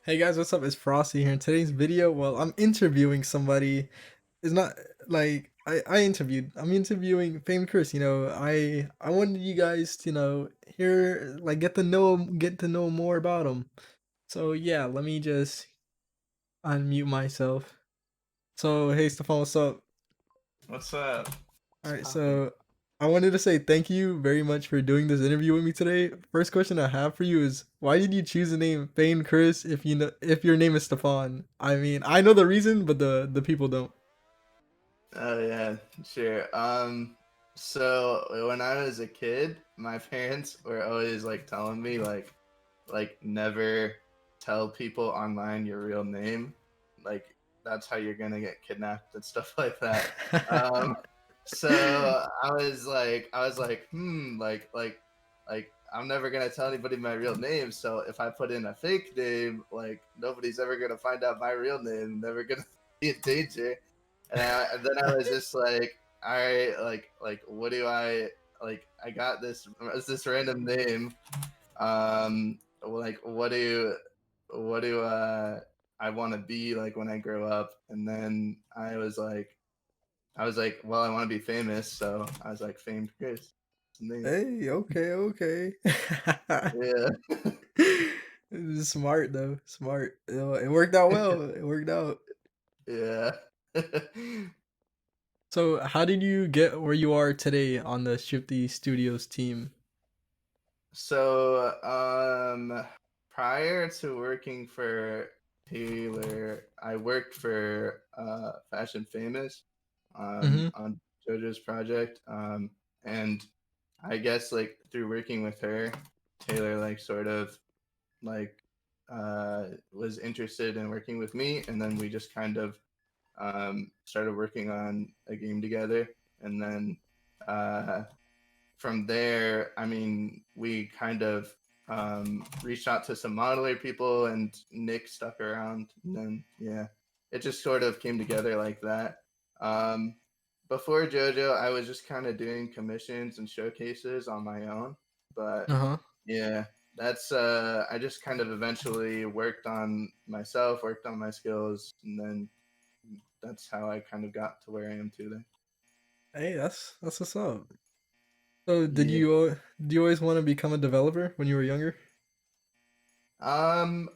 Hey guys, what's up? It's Frosty here. In today's video, well, I'm interviewing somebody. It's not like I interviewed. I'm interviewing Famedchris. I wanted you guys to hear like get to know more about him. So yeah, let me just unmute myself. So hey Stefan, what's up? What's up? All What's right, poppin'? so I wanted to say thank you very much for doing this interview with me today. First question I have for you is why did you choose the name Fane Chris if your name is Stefan? I mean, I know the reason, but the people don't. Oh yeah, sure. So when I was a kid, my parents were always like telling me like never tell people online your real name. Like that's how you're gonna get kidnapped and stuff like that. Um, so I was like, I'm never gonna tell anybody my real name. So if I put in a fake name, like nobody's ever gonna find out my real name. Never gonna be in danger. And then I was just like, all right, like what do I like? I got this random name. Like what do I want to be like when I grow up? And then I was like, well, I want to be famous, so I was like, Famed Chris. Name. Hey, okay, okay. Yeah, This is smart though, smart. It worked out well. It worked out. yeah. So, how did you get where you are today on the Shifty Studios team? So, prior to working for Taylor, I worked for Fashion Famous Mm-hmm. on JoJo's project. And I guess like through working with her, Taylor like sort of like was interested in working with me, and then we just kind of started working on a game together, and then uh, from there, I mean, we kind of reached out to some modeler people, and Nick stuck around. And then, yeah, it just sort of came together like that. Um, Before JoJo, I was just kind of doing commissions and showcases on my own. But Uh-huh. yeah, I just kind of eventually worked on myself, worked on my skills, and then that's how I kind of got to where I am today. Hey, that's what's up. So Yeah. did you always want to become a developer when you were younger? Um,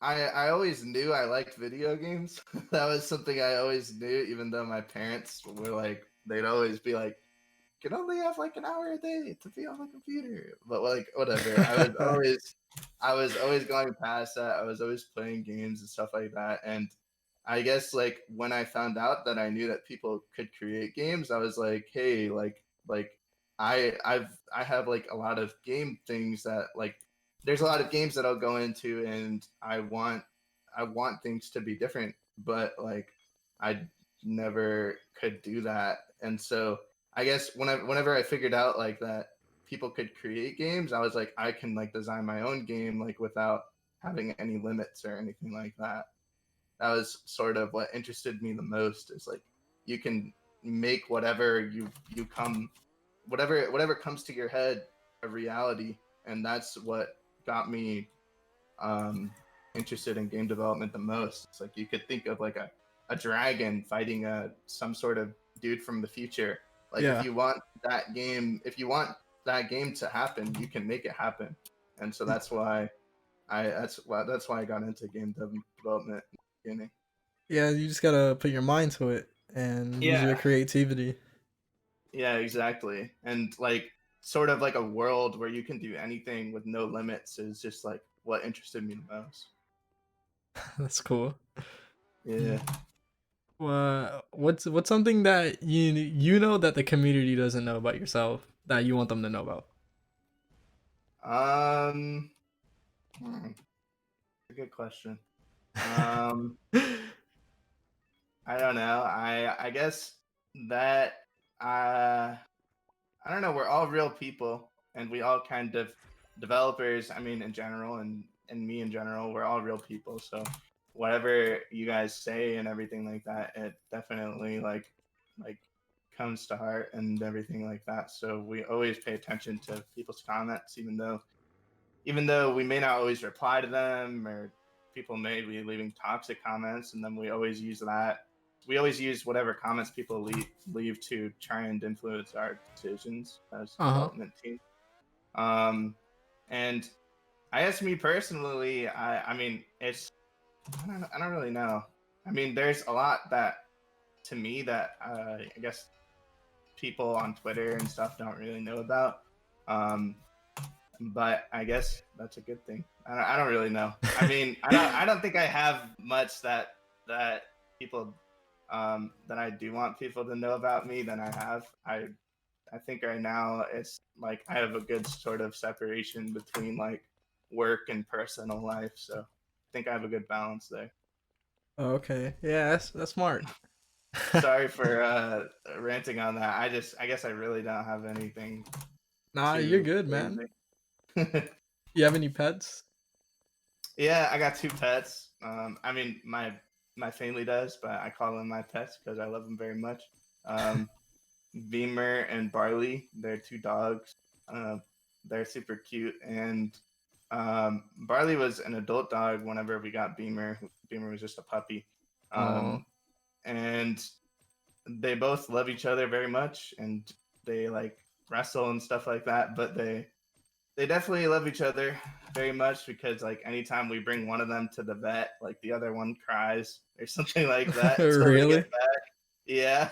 I always knew I liked video games. That was something I always knew, even though my parents were like, they'd always be like, "You can only have like an hour a day to be on the computer." But like, whatever. I was always going past that. I was always playing games and stuff like that. And I guess like when I found out that I knew that people could create games, I was like, hey, like I have like a lot of game things that like there's a lot of games that I'll go into, and I want things to be different, but like I never could do that. And so I guess whenever I figured out like that people could create games, I was like, I can like design my own game like without having any limits or anything like that. That was sort of what interested me the most, is like you can make whatever you come whatever comes to your head a reality. And that's what got me um interested in game development the most. It's like you could think of like a dragon fighting some sort of dude from the future. Like Yeah. if you want that game to happen, you can make it happen. And so that's why I got into development in the beginning. Yeah, you just gotta put your mind to it and use your Yeah, creativity. yeah, exactly. And like sort of like a world where you can do anything with no limits is just like what interested me the most. That's cool. Yeah. What's something that you know that the community doesn't know about yourself that you want them to know about? Um, a good question. Um, I don't know. I guess that uh I don't know, we're all real people, and we all kind of developers, I mean in general, and me in general, we're all real people. So whatever you guys say and everything like that, it definitely like comes to heart and everything like that. So we always pay attention to people's comments, even though we may not always reply to them or people may be leaving toxic comments, and then we always use that. We always use whatever comments people leave to try and influence our decisions as Uh-huh. development team. Um, and I guess me personally, I mean, I don't really know. I mean, there's a lot that to me that I guess people on Twitter and stuff don't really know about. Um, but I guess that's a good thing. I don't really know. I mean, I don't think I have much that people that I do want people to know about me than I have. I think right now it's like I have a good sort of separation between like work and personal life. So I think I have a good balance there. Oh, okay. Yeah, that's smart. Sorry for ranting on that. I guess I really don't have anything Nah, you're too good, man. crazy. You have any pets? Yeah, I got two pets. I mean, my family does, but I call them my pets because I love them very much. Um, Beamer and Barley, they're two dogs. Uh, they're super cute, and Barley was an adult dog whenever we got Beamer. Beamer was just a puppy, Oh. um, and they both love each other very much, and they like wrestle and stuff like that. But they definitely love each other very much because like anytime we bring one of them to the vet, like the other one cries or something like that until they get Really? back. Yeah.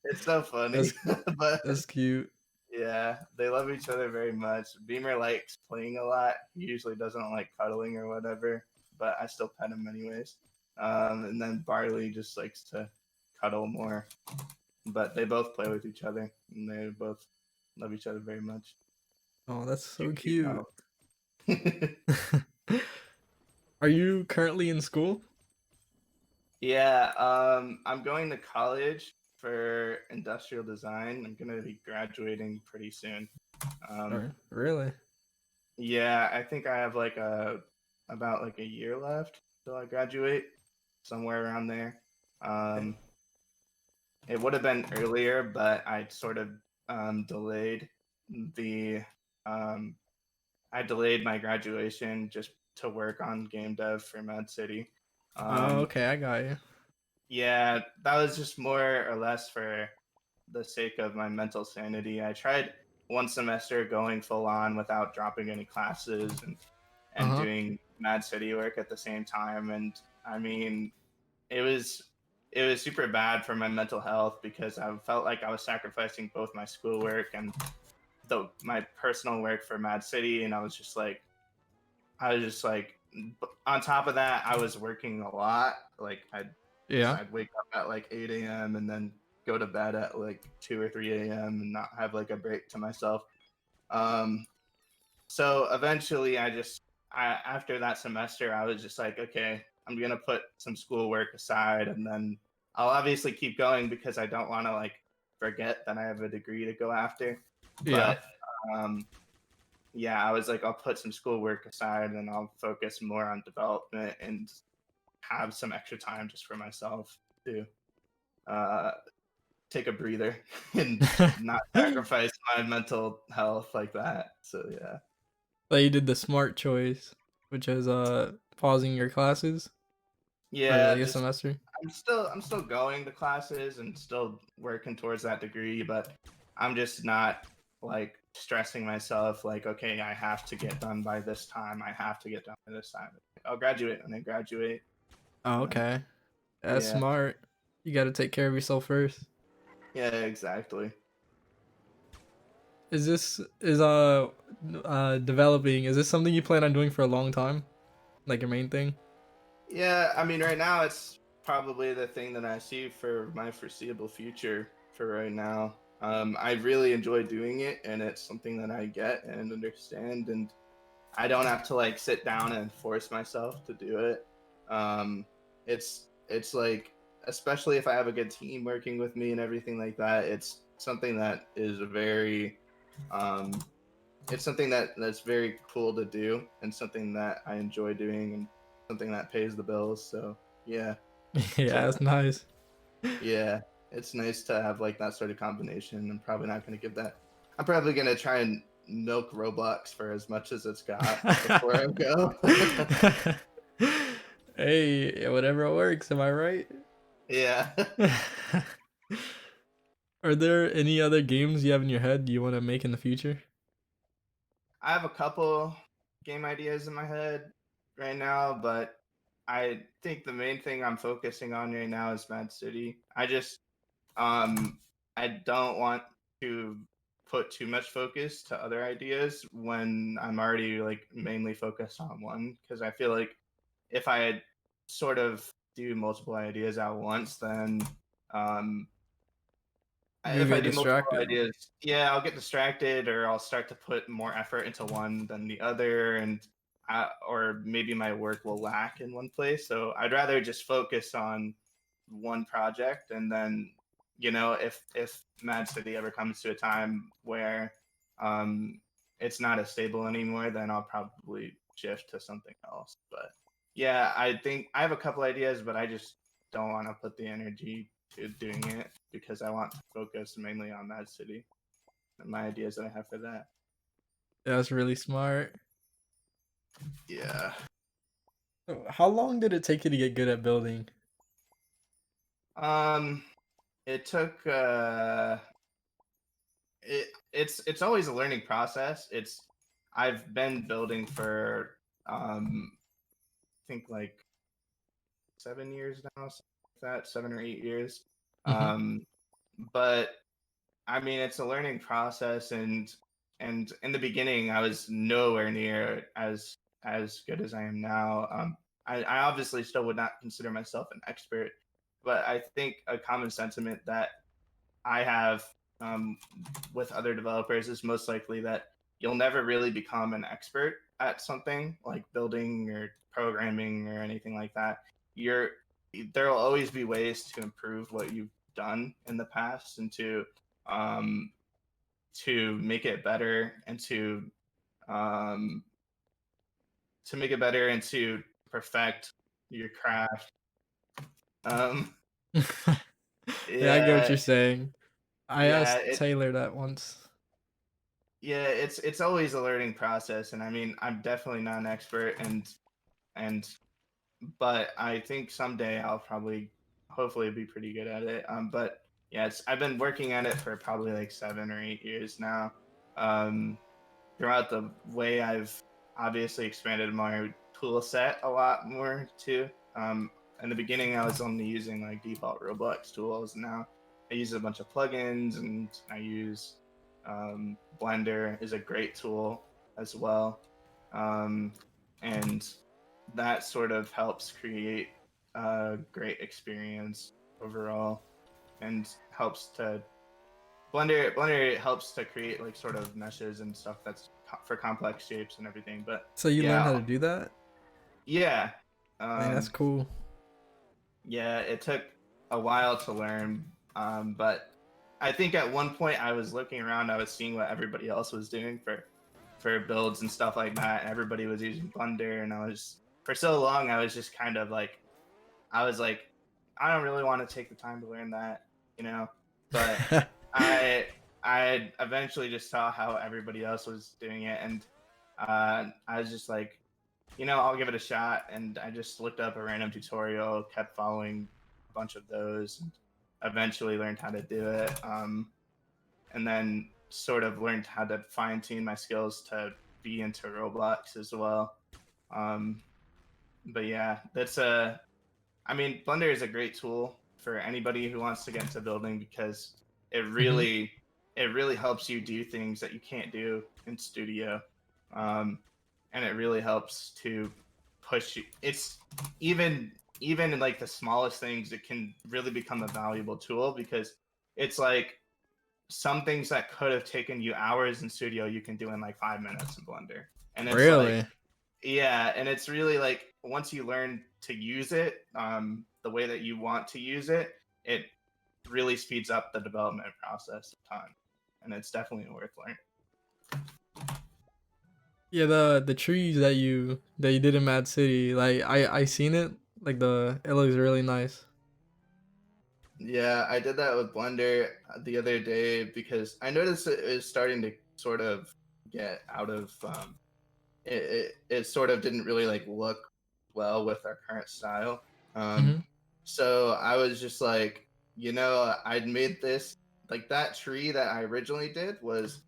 It's so funny. That's But that's cute. yeah, they love each other very much. Beamer likes playing a lot. He usually doesn't like cuddling or whatever, but I still pet him anyways. And then Barley just likes to cuddle more. But they both play with each other and they both love each other very much. Oh, that's Two so cute cute. dogs. Are you currently in school? Yeah, I'm going to college for industrial design. I'm gonna be graduating pretty soon. Um, Or really? yeah, I think I have like about like a year left till I graduate, somewhere around there. Okay. Um, it would have been earlier, but I sort of delayed the um, I delayed my graduation just to work on game dev for Mad City. Oh, Um, okay, I got you. Yeah, that was just more or less for the sake of my mental sanity. I tried one semester going full on without dropping any classes and Uh-huh. doing Mad City work at the same time. And I mean, it was it was super bad for my mental health because I felt like I was sacrificing both my schoolwork and my personal work for Mad City, and I was just like, on top of that, I was working a lot. Like Yeah. I'd wake up at like 8 a.m. and then go to bed at like 2 or 3 a.m. and not have like a break to myself. Um, so eventually, after that semester, I was just like, okay, I'm gonna put some schoolwork aside, and then I'll obviously keep going because I don't want to like forget that I have a degree to go after. Yeah. But um, yeah, I was like, I'll put some schoolwork aside and I'll focus more on development and have some extra time just for myself to uh, take a breather and not sacrifice my mental health like that. So yeah, So you did the smart choice, which is pausing your classes for yeah, like a just semester. I'm still going to classes and still working towards that degree, but I'm just not like stressing myself like, okay, I have to get done by this time. I have to get done by this time. I'll graduate when I graduate. Oh, And then okay. That's yeah, smart. You got to take care of yourself first. yeah, exactly. Is this is developing? Is this something you plan on doing for a long time? Like your main thing? Yeah, I mean, right now it's probably the thing that I see for my foreseeable future for right now. I really enjoy doing it, and it's something that I get and understand, and I don't have to like sit down and force myself to do it. Um, it's like, especially if I have a good team working with me and everything like that, it's something that is very um, it's something that's very cool to do and something that I enjoy doing and something that pays the bills. So yeah, Yeah, so that's nice. yeah, it's nice to have like that sort of combination. I'm probably not going to give that. I'm probably going to try and milk Roblox for as much as it's got before I go. Hey, whatever works, am I right? Yeah. Are there any other games you have in your head you want to make in the future? I have a couple game ideas in my head right now, but I think the main thing I'm focusing on right now is Mad City. Um I don't want to put too much focus to other ideas when I'm already like mainly focused on one, because I feel like if I sort of do multiple ideas at once, then um You can if I get do multiple distracted. ideas, yeah, I'll get distracted, or I'll start to put more effort into one than the other, and or maybe my work will lack in one place. So I'd rather just focus on one project, and then if Mad City ever comes to a time where um, it's not as stable anymore, then I'll probably shift to something else. But yeah, I think I have a couple ideas, but I just don't want to put the energy to doing it because I want to focus mainly on Mad City and my ideas that I have for that. That's really smart. Yeah. So how long did it take you to get good at building? Um, it took it's always a learning process. I've been building for I think like 7 years now, something like that, 7 or 8 years. Hmm. Um, but I mean, it's a learning process, and in the beginning, I was nowhere near as good as I am now. I obviously still would not consider myself an expert, but I think a common sentiment that I have with other developers is most likely that you'll never really become an expert at something like building or programming or anything like that. You're There will always be ways to improve what you've done in the past, and um, to make it better, and um, to make it better and to perfect your craft. Um, Yeah, I get what yeah, you're saying. I yeah, asked Taylor that once. yeah. It's always a learning process, and I mean, I'm definitely not an expert, and but I think someday I'll probably hopefully be pretty good at it. But yeah, I've been working at it for probably like 7 or 8 years now. Um, Throughout the way, I've obviously expanded my tool set a lot more too. In the beginning, I was only using like default Roblox tools. Now I use a bunch of plugins, and I use Blender is a great tool as well, um, and that sort of helps create a great experience overall, and helps to Blender helps to create like sort of meshes and stuff that's for complex shapes and everything. But So you learned yeah, how to do that? yeah, Man, that's um, cool. yeah. It took a while to learn, but I think at one point I was looking around, I was seeing what everybody else was doing for builds and stuff like that. And everybody was using Blender, and I was for so long I was just kind of like I was like, I don't really want to take the time to learn that, you know. But I I eventually just saw how everybody else was doing it, and I was just like, I'll give it a shot. And I just looked up a random tutorial, kept following a bunch of those, and eventually learned how to do it. And then sort of learned how to fine tune my skills to be into Roblox as well. Um, but yeah, I mean, Blender is a great tool for anybody who wants to get into building, because it Hmm. really it really helps you do things that you can't do in Studio, um, and it really helps to push you. It's even in like the smallest things, it can really become a valuable tool, because it's like some things that could have taken you hours in Studio, you can do in like 5 minutes in Blender, and it's like Really? yeah, and it's really like once you learn to use it the way that you want to use it, it really speeds up the development process a ton, and it's definitely worth learning. Yeah, the trees that you did in Mad City, like I seen it. Like it looks really nice. Yeah, I did that with Blender the other day because I noticed it is starting to sort of get out of it sort of didn't really like look well with our current style. Um, Mm-hmm. so I was just like, I'd made this like that tree that I originally did was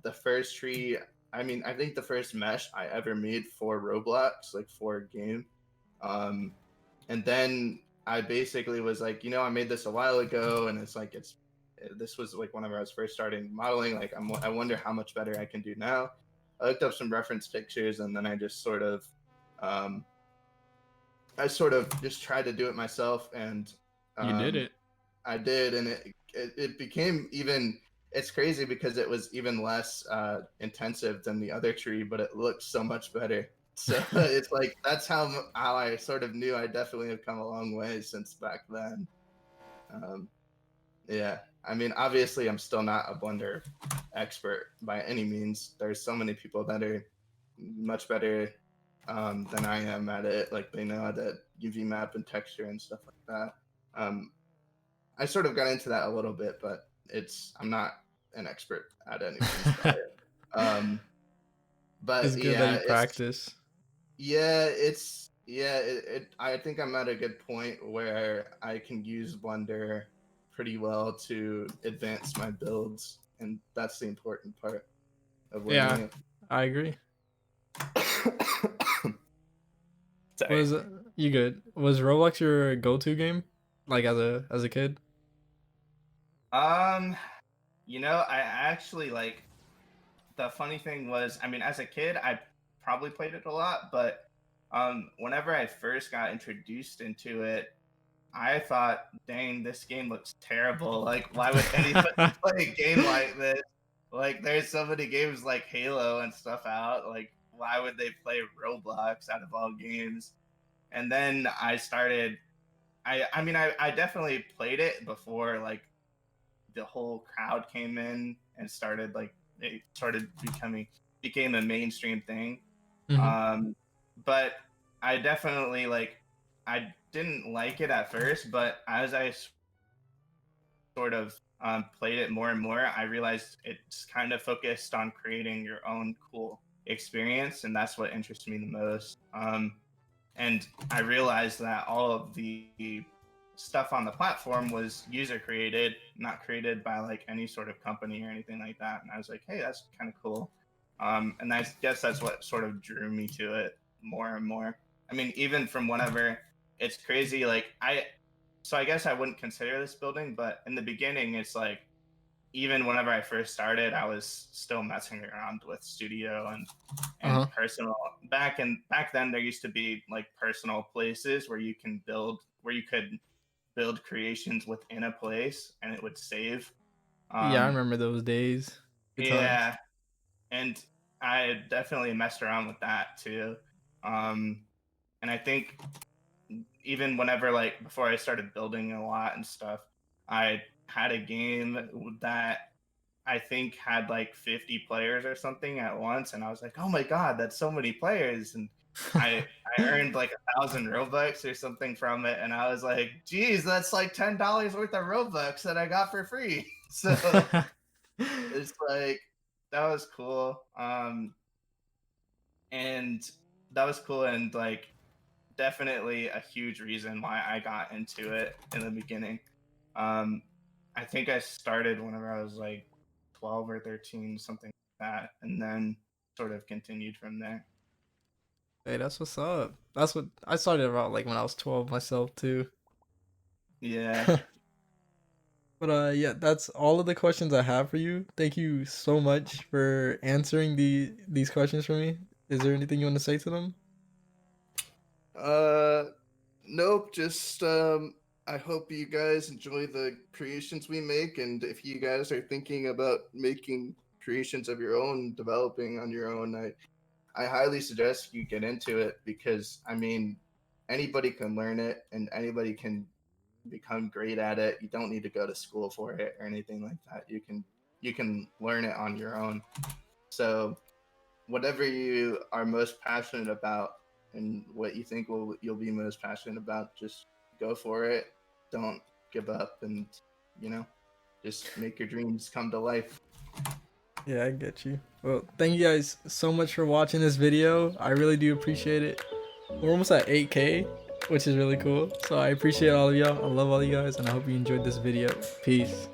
the first tree. I mean, I think the first mesh I ever made for Roblox, like for a game. Um, and then I basically was like, I made this a while ago, and it's like this was like whenever I was first starting modeling. Like I wonder how much better I can do now. I looked up some reference pictures, and then um, I sort of just tried to do it myself, and You did um, it. I did, and it became even. It's crazy because it was even less intensive than the other tree, but it looked so much better. So it's like that's how I sort of knew I definitely have come a long way since back then. Um, yeah, I mean, obviously, I'm still not a Blender expert by any means. There's so many people that are much better than I am at it. Like they know how to UV map and texture and stuff like that. Um, I sort of got into that a little bit, but I'm not an expert at any means by it. It's But good that yeah, you practice. I think I'm at a good point where I can use Blender pretty well to advance my builds, and that's the important part of learning Yeah, it. I agree. Sorry. Was you good? Was Roblox your go-to game, like as a kid? Um, I actually like the funny thing was, I mean, as a kid, I probably played it a lot, but whenever I first got introduced into it, I thought, dang, this game looks terrible. Like, why would anybody play a game like this? Like, there's so many games like Halo and stuff out. Like, why would they play Roblox out of all games? And then I started. I mean, I definitely played it before like the whole crowd came in and started like it started became a mainstream thing. Hmm. Um, but I definitely like I didn't like it at first, but as I sort of played it more and more, I realized it's kind of focused on creating your own cool experience, and that's what interests me the most. And I realized that all of the stuff on the platform was user created, not created by like any sort of company or anything like that. And I was like, hey, that's kind of cool. And I guess that's what sort of drew me to it more and more. I mean, even from whenever it's crazy, so I guess I wouldn't consider this building, but in the beginning, it's like even whenever I first started, I was still messing around with studio and Uh-huh. personal. Back then, there used to be like personal places where you could build creations within a place, and it would save. Yeah, I Um, remember those days. Good times. yeah, and I definitely messed around with that too. Um, and I think even whenever like before I started building a lot and stuff, I had a game that I think had like 50 players or something at once, and I was like, "Oh my god, that's so many players!" And I earned like 1,000 Robux or something from it, and I was like, "Geez, that's like $10 worth of Robux that I got for free." So it's like that was cool, and that was cool, and like definitely a huge reason why I got into it in the beginning. Um, I think I started whenever I was like 12 or 13, something like that, and then sort of continued from there. Hey, that's what's up. That's what I started about like when I was 12 myself too. Yeah. But yeah, that's all of the questions I have for you. Thank you so much for answering these questions for me. Is there anything you want to say to them? Uh, nope. Just I hope you guys enjoy the creations we make, and if you guys are thinking about making creations of your own, developing on your own, I highly suggest you get into it because I mean anybody can learn it and anybody can become great at it. You don't need to go to school for it or anything like that. You can learn it on your own. So whatever you are most passionate about and what you think you'll be most passionate about, just go for it. Don't give up, and you know, just make your dreams come to life. Yeah, I get you. Well, thank you guys so much for watching this video. I really do appreciate it. We're almost at 8K, which is really cool. So I appreciate all of y'all. I love all you guys, and I hope you enjoyed this video. Peace.